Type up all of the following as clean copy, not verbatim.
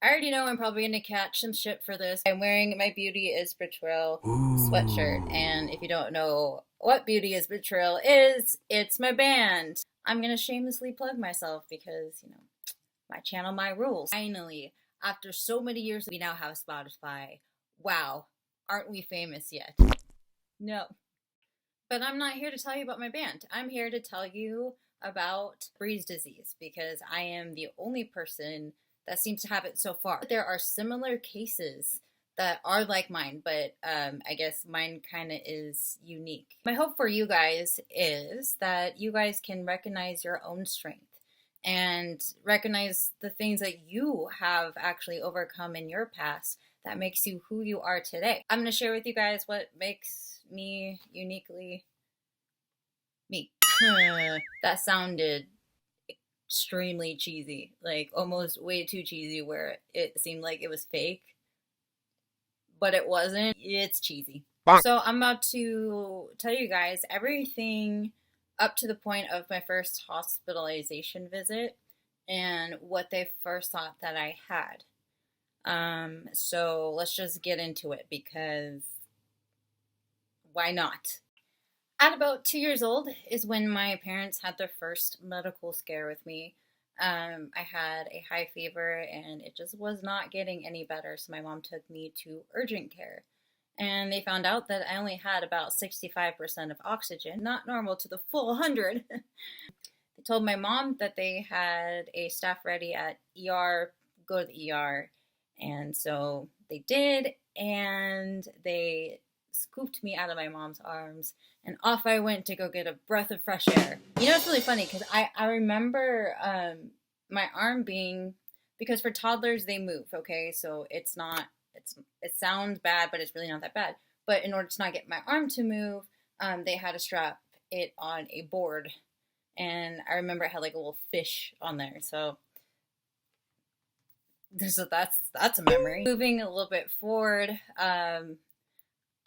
I already know I'm probably gonna catch some shit for this. I'm wearing my Beauty is Betrayal sweatshirt, and if you Ooh. don't know what Beauty is Betrayal is, it's my band. I'm gonna shamelessly plug myself because, my channel, my rules. Finally, after so many years, we now have Spotify. Wow, aren't we famous yet? No. But I'm not here to tell you about my band. I'm here to tell you about Bree's disease because I am the only person that seems to have it so far. There are similar cases that are like mine, but I guess mine kind of is unique. My hope for you guys is that you guys can recognize your own strength and recognize the things that you have actually overcome in your past that makes you who you are today. I'm going to share with you guys what makes me uniquely me. That sounded extremely cheesy, like almost way too cheesy, where it seemed like it was fake, but it wasn't. It's cheesy. So I'm about to tell you guys everything up to the point of my first hospitalization visit and what they first thought that I had. So let's just get into it because why not? At about 2 years old is when my parents had their first medical scare with me. I had a high fever and it just was not getting any better, so my mom took me to urgent care. And they found out that I only had about 65% of oxygen, not normal to the full 100. They told my mom that they had a staff ready at ER, go to the ER. And so they did, and they scooped me out of my mom's arms, and off I went to go get a breath of fresh air. It's really funny because I remember my arm being, because for toddlers they move, okay? So it's not, it sounds bad, but it's really not that bad. But in order to not get my arm to move, they had to strap it on a board. And I remember it had like a little fish on there. So that's a memory. Moving a little bit forward,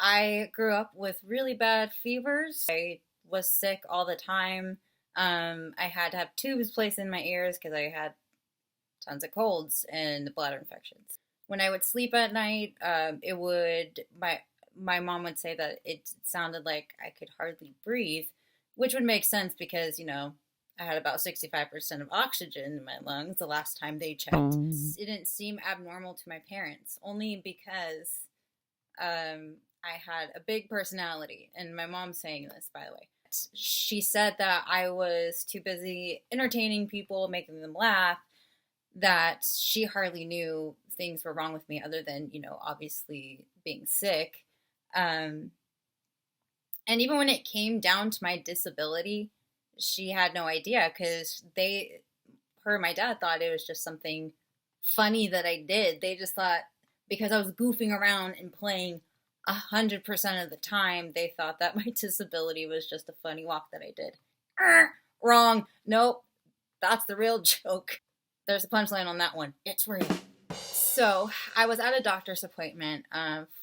I grew up with really bad fevers. I was sick all the time. I had to have tubes placed in my ears because I had tons of colds and bladder infections. When I would sleep at night, it would my mom would say that it sounded like I could hardly breathe, which would make sense because I had about 65% of oxygen in my lungs the last time they checked. It didn't seem abnormal to my parents, only because I had a big personality. And my mom's saying this, by the way. She said that I was too busy entertaining people, making them laugh, that she hardly knew things were wrong with me other than, obviously being sick. And even when it came down to my disability, she had no idea because her and my dad thought it was just something funny that I did. They just thought because I was goofing around and playing 100% of the time, they thought that my disability was just a funny walk that I did. Wrong. Nope. That's the real joke. There's a punchline on that one. It's real. So I was at a doctor's appointment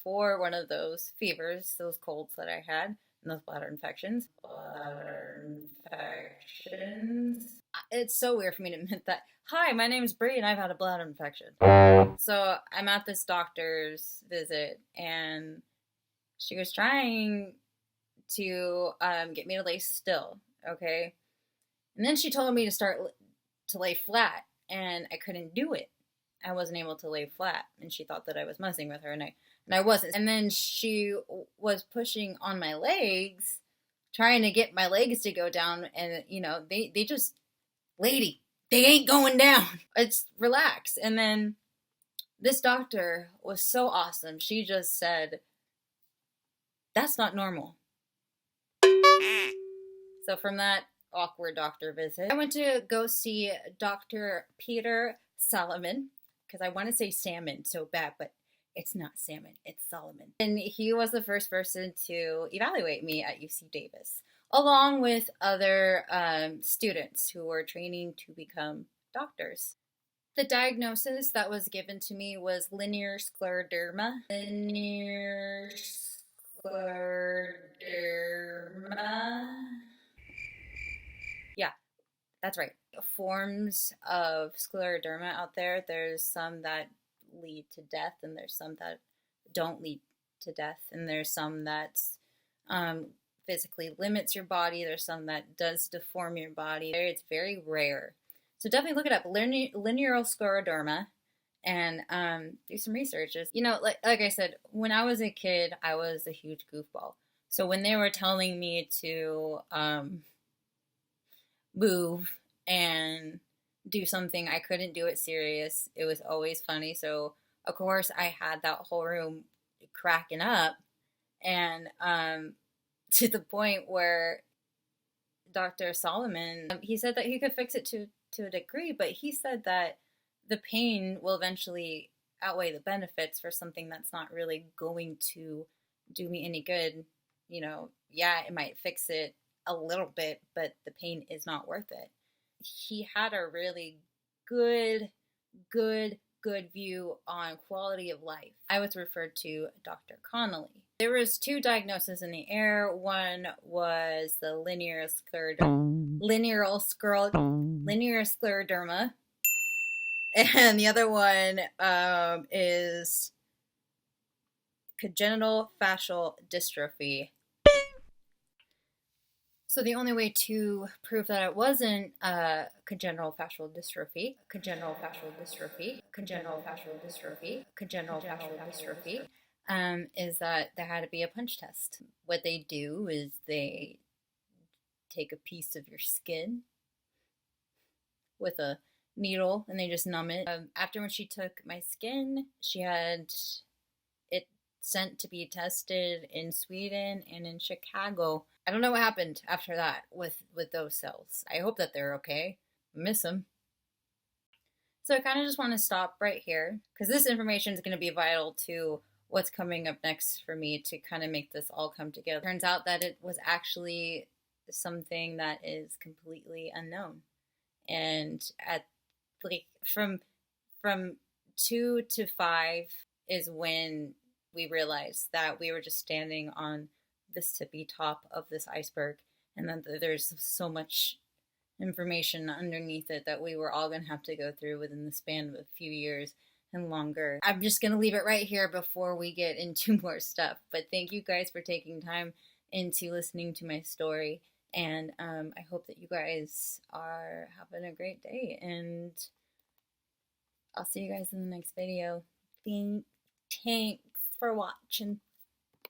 for one of those fevers, those colds that I had, and those bladder infections. It's so weird for me to admit that. Hi, my name's Bree, and I've had a bladder infection. So I'm at this doctor's visit, and she was trying to get me to lay still, okay? And then she told me to start to lay flat, and I couldn't do it. I wasn't able to lay flat, and she thought that I was messing with her, and I wasn't. And then she was pushing on my legs, trying to get my legs to go down, and they just, lady, they ain't going down. It's relax. And then this doctor was so awesome. She just said, that's not normal. So from that awkward doctor visit, I went to go see Dr. Peter Solomon, because I want to say salmon so bad, but it's not salmon, it's Solomon. And he was the first person to evaluate me at UC Davis, along with other students who were training to become doctors. The diagnosis that was given to me was linear scleroderma. Linear scleroderma. Yeah, that's right. forms of scleroderma out there. There's some that lead to death, and there's some that don't lead to death, and there's some that's physically limits your body. There's some that does deform your body. It's very rare. So definitely look it up, linear scleroderma, and do some researches. You know, like I said, when I was a kid, I was a huge goofball. So when they were telling me to move and do something, I couldn't do it serious. It was always funny. So of course I had that whole room cracking up, and to the point where Dr. Solomon, he said that he could fix it to a degree, but he said that the pain will eventually outweigh the benefits for something that's not really going to do me any good. You know, yeah, it might fix it a little bit, but the pain is not worth it. He had a really good view on quality of life. I was referred to Dr. Connolly. There was 2 diagnoses in the air. One was the linear scleroderma, and the other one is congenital fascial dystrophy. So the only way to prove that it wasn't congenital fascial dystrophy is that there had to be a punch test. What they do is they take a piece of your skin with a needle and they just numb it. After when she took my skin, she had it sent to be tested in Sweden and in Chicago. I don't know what happened after that with those cells. I hope that they're okay. I miss them. So I kind of just want to stop right here because this information is going to be vital to what's coming up next for me to kind of make this all come together. Turns out that it was actually something that is completely unknown. And at like from 2 to 5 is when we realized that we were just standing on this tippy top of this iceberg, and that there's so much information underneath it that we were all going to have to go through within the span of a few years and longer. I'm just going to leave it right here before we get into more stuff. But thank you guys for taking time into listening to my story, and I hope that you guys are having a great day, and I'll see you guys in the next video. Thanks for watching.